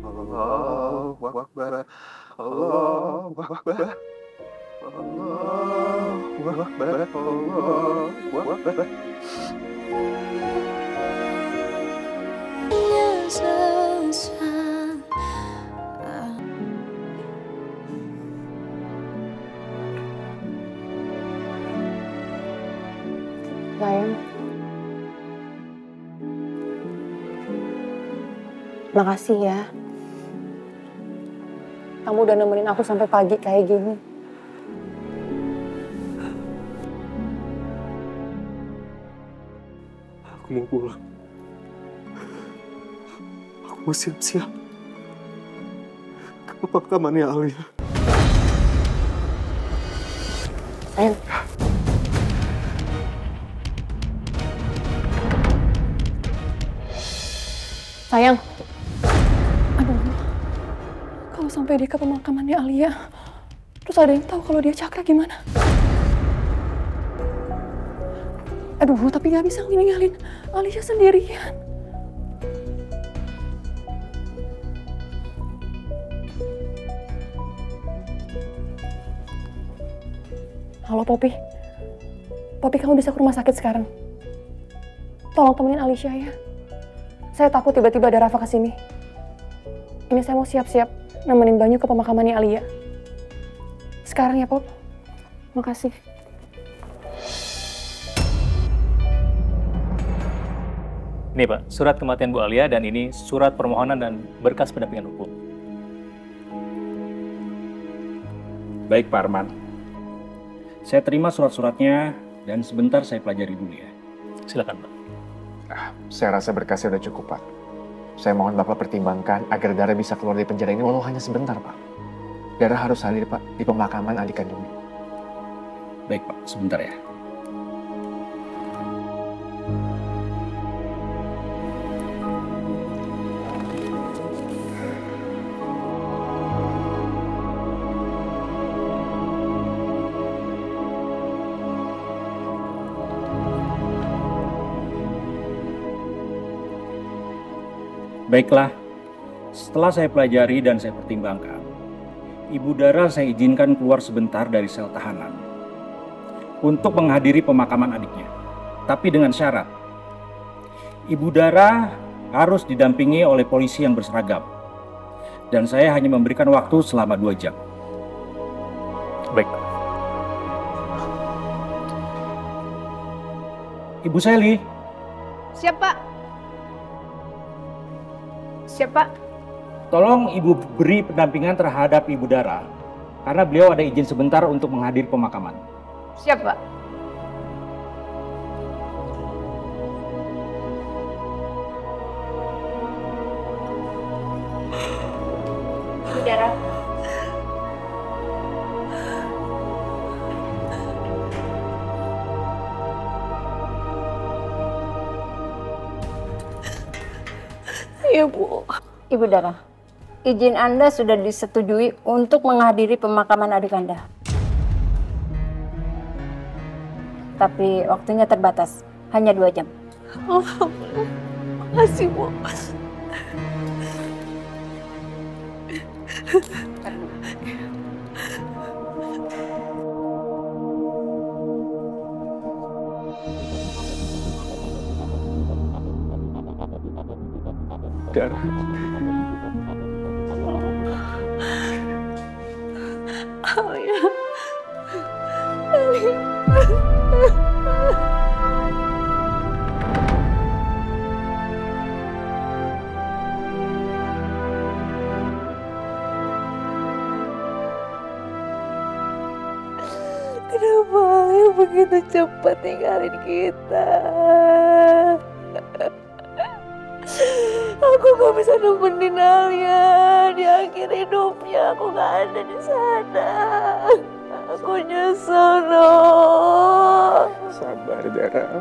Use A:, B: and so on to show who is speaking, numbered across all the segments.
A: Allahu Akbar. Allahu Akbar. Allahu Akbar. Allahu Akbar.
B: Sayang, makasih ya. Kamu udah nemenin aku sampai pagi kayak gini.
A: Aku mau pulang. Aku mau siap-siap ke pemakamannya Alia.
B: Sayang. Sayang. Aduh. Kalau sampai dia ke pemakamannya Alia, terus ada yang tahu kalau dia Cakra gimana? Aduh, tapi nggak bisa ninggalin Alia sendirian. Halo Poppy. Poppy, kamu bisa ke rumah sakit sekarang. Tolong temenin Alicia ya. Saya takut tiba-tiba ada Rafa kesini. Ini saya mau siap-siap nemenin Banyu ke pemakamannya Alia. Sekarang ya, Pop. Makasih.
C: Ini Pak, surat kematian Bu Alia dan ini surat permohonan dan berkas pendampingan hukum.
D: Baik Pak Arman. Saya terima surat-suratnya dan sebentar saya pelajari dulu ya.
C: Silakan Pak.
A: Saya rasa berkasnya udah cukup, Pak. Saya mohon Bapak pertimbangkan agar Dara bisa keluar dari penjara ini walau hanya sebentar, Pak. Dara harus hadir, Pak, di pemakaman adik kandungnya.
D: Baik Pak, sebentar ya. Baiklah, setelah saya pelajari dan saya pertimbangkan, Ibu Dara saya izinkan keluar sebentar dari sel tahanan untuk menghadiri pemakaman adiknya. Tapi dengan syarat, Ibu Dara harus didampingi oleh polisi yang berseragam. Dan saya hanya memberikan waktu selama 2 jam.
C: Baik Pak.
D: Ibu Sally.
E: Siap, Pak. Siap, Pak.
D: Tolong Ibu beri pendampingan terhadap Ibu Dara, karena beliau ada izin sebentar untuk menghadiri pemakaman.
E: Siap, Pak. Bu Dara.
B: Iya, Bu.
E: Ibu Dara, izin Anda sudah disetujui untuk menghadiri pemakaman adik Anda. Tapi waktunya terbatas, hanya 2 jam.
B: Alhamdulillah. Makasih, Bu.
A: Dara.
B: Alia. Kenapa Alia begitu cepat tinggalin kita? Aku gak bisa nemenin Alia di akhir hidupnya. Aku gak ada di sana. Aku nyesel, Noh.
A: Sabar, Dara.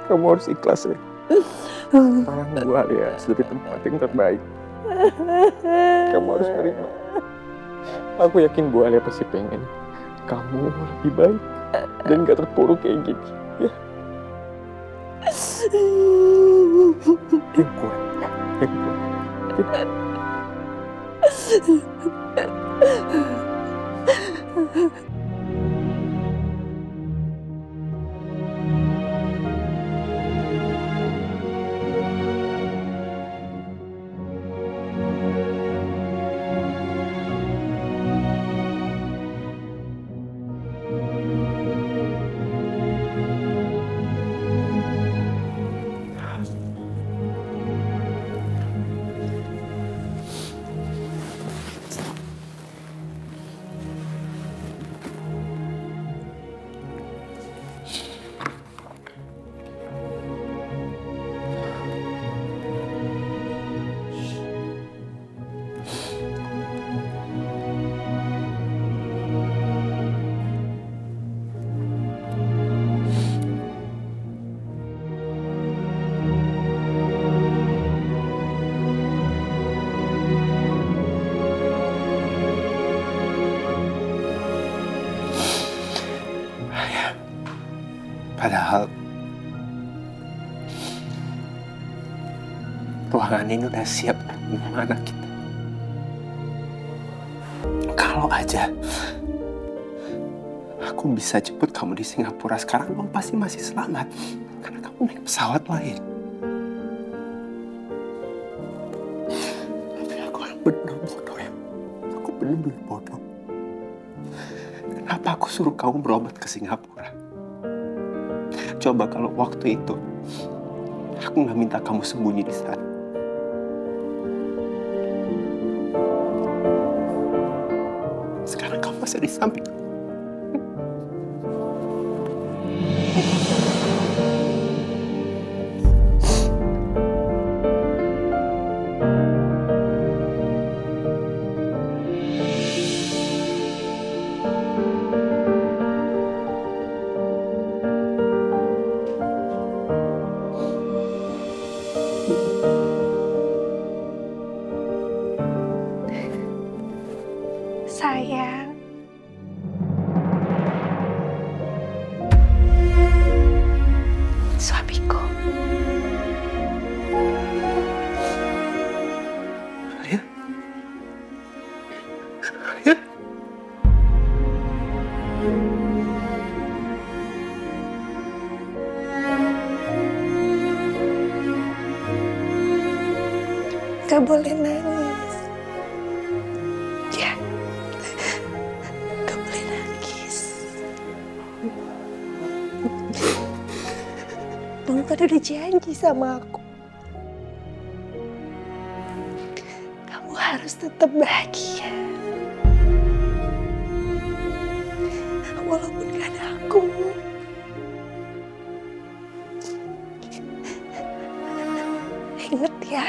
A: Kamu harus ikhlas ya. Sekarang Bu Alia sudah di tempat yang terbaik. Kamu harus terima. Aku yakin Bu Alia pasti pengen kamu lebih baik dan gak terpuruk kayak gini. Ya. Yang kuat. Yang kuat.
F: Padahal ruangan ini udah siap menerima anak kita. Kalau aja aku bisa jemput kamu di Singapura sekarang, kamu pasti masih selamat. Karena kamu naik pesawat lain. Tapi aku yang benar-benar bodoh ya. Aku benar-benar bodoh. Kenapa aku suruh kamu berobat ke Singapura? Coba kalau waktu itu aku nggak minta kamu sembunyi di sana. Sekarang kamu masih di samping.
G: Sayang. Suamiku.
F: Ya? Ya?
G: Gak boleh nangis. Ya. Gak boleh nangis. Kamu kan udah janji sama aku. Kamu harus tetap bahagia. Walaupun gak ada aku. Ingat ya.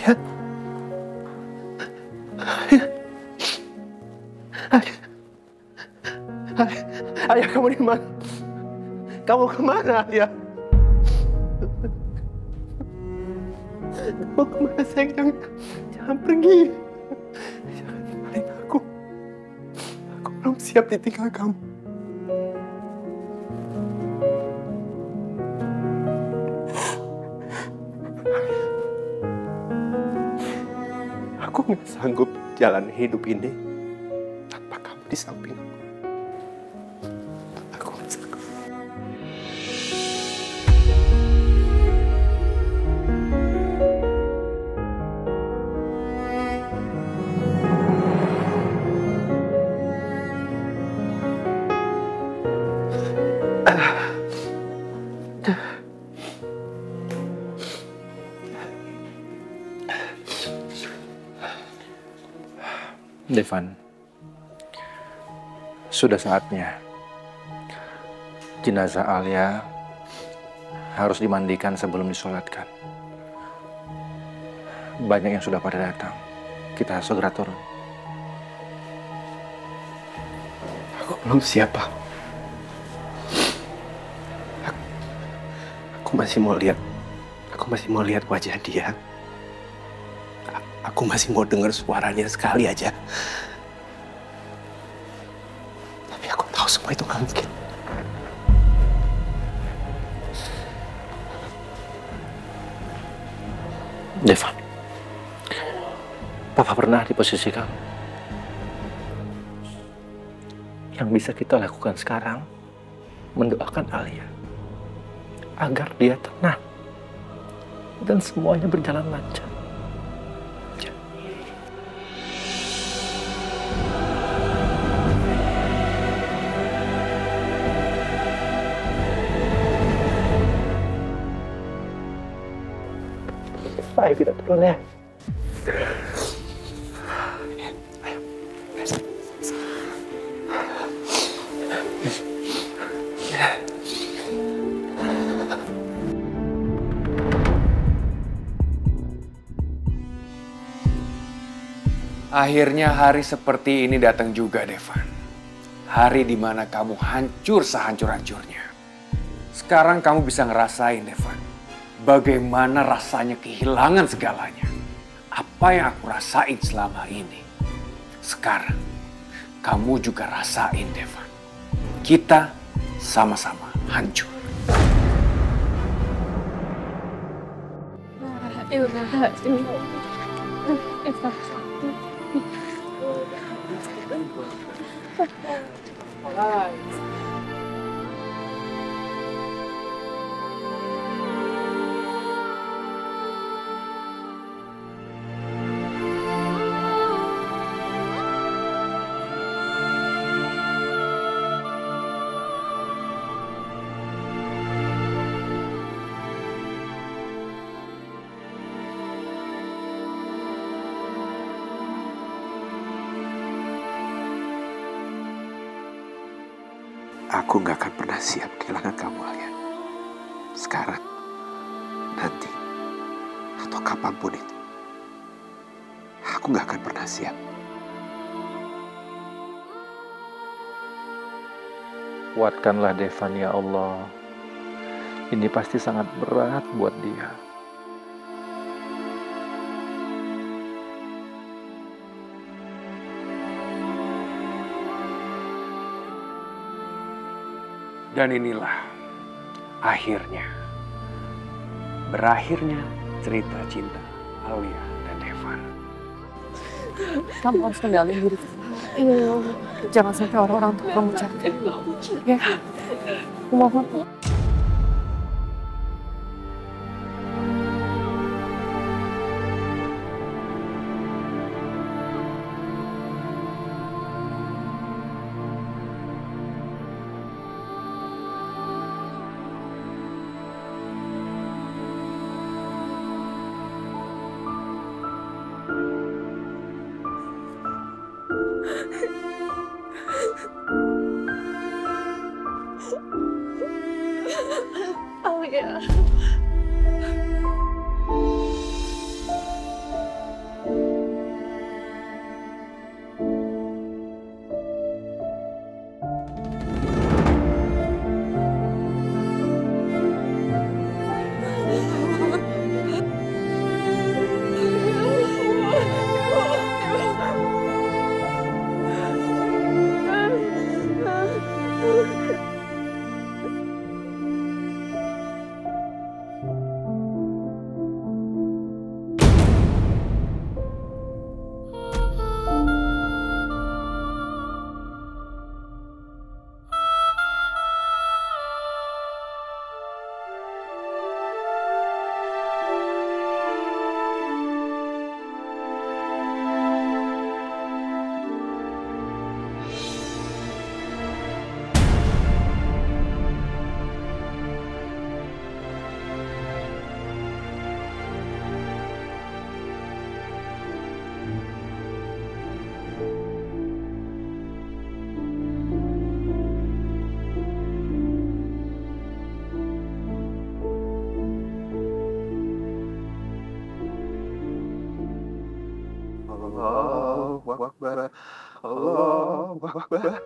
F: Alia. Alia, kamu di mana? Kamu kemana, Alia? Kamu kemana, sayang? Jangan pergi. Jangan tinggalin aku. Aku belum siap ditinggal kamu. Aku nggak sanggup jalan hidup ini tanpa kamu di samping aku. Aku nggak sanggup.
A: Devan, sudah saatnya jenazah Alia harus dimandikan sebelum disolatkan. Banyak yang sudah pada datang. Kita segera turun.
F: Aku belum siap, Pak. Aku masih mau lihat wajah dia. Aku masih mau dengar suaranya sekali aja. Tapi aku tahu semua itu nggak mungkin.
A: Devan, Papa pernah di posisi kamu. Yang bisa kita lakukan sekarang, mendoakan Alia agar dia tenang dan semuanya berjalan lancar. Ayo kita turun ya.
H: Akhirnya hari seperti ini datang juga, Devan. Hari di mana kamu hancur sehancur-hancurnya. Sekarang kamu bisa ngerasain, Devan, bagaimana rasanya kehilangan segalanya. Apa yang aku rasain selama ini, sekarang kamu juga rasain, Devan. Kita sama-sama hancur.
F: Aku nggak akan pernah siap kehilangan kamu, Alia. Sekarang, nanti, atau kapanpun itu. Aku nggak akan pernah siap.
A: Kuatkanlah Devan ya Allah. Ini pasti sangat berat buat dia.
H: Dan inilah akhirnya, berakhirnya cerita cinta Alia dan Devan.
B: Kamu harus kendaliin diri. Jangan sampai orang-orang tuh kamu cari. Ya, aku mohon.
G: Alia.
A: Allahu Akbar. Allahu Akbar.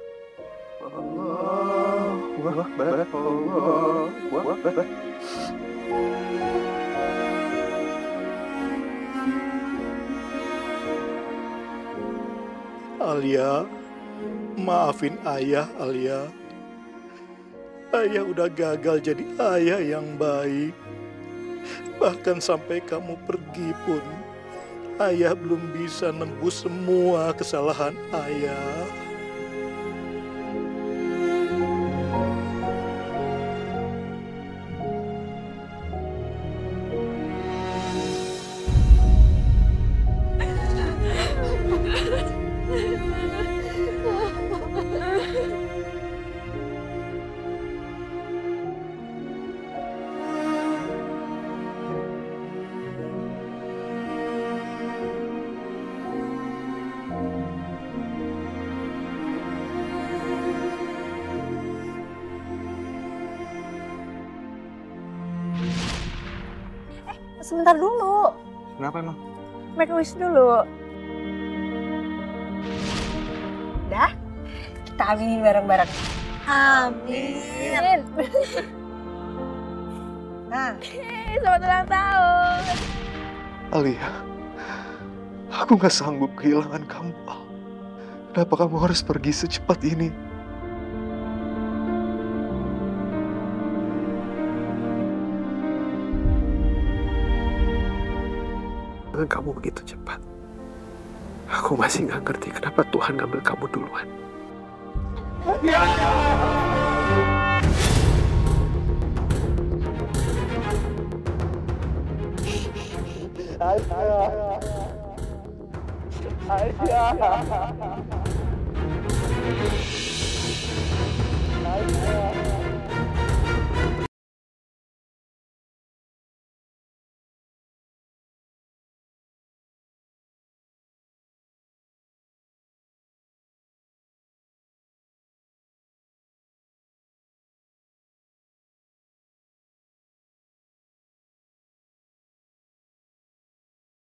A: Allahu Akbar. Allahu Akbar.
I: Alia, maafin ayah, Alia. Ayah udah gagal jadi ayah yang baik. Bahkan sampai kamu pergi pun, ayah belum bisa nembus semua kesalahan ayah.
E: Sebentar dulu.
A: Kenapa emang?
E: Make a wish dulu. Dah, kita aminin bareng-bareng. Amin. Nah, selamat ulang tahun.
A: Alia, aku gak sanggup kehilangan kamu. Kenapa kamu harus pergi secepat ini? Dengan kamu begitu cepat, aku masih gak ngerti kenapa Tuhan ngambil kamu duluan. Aisyah.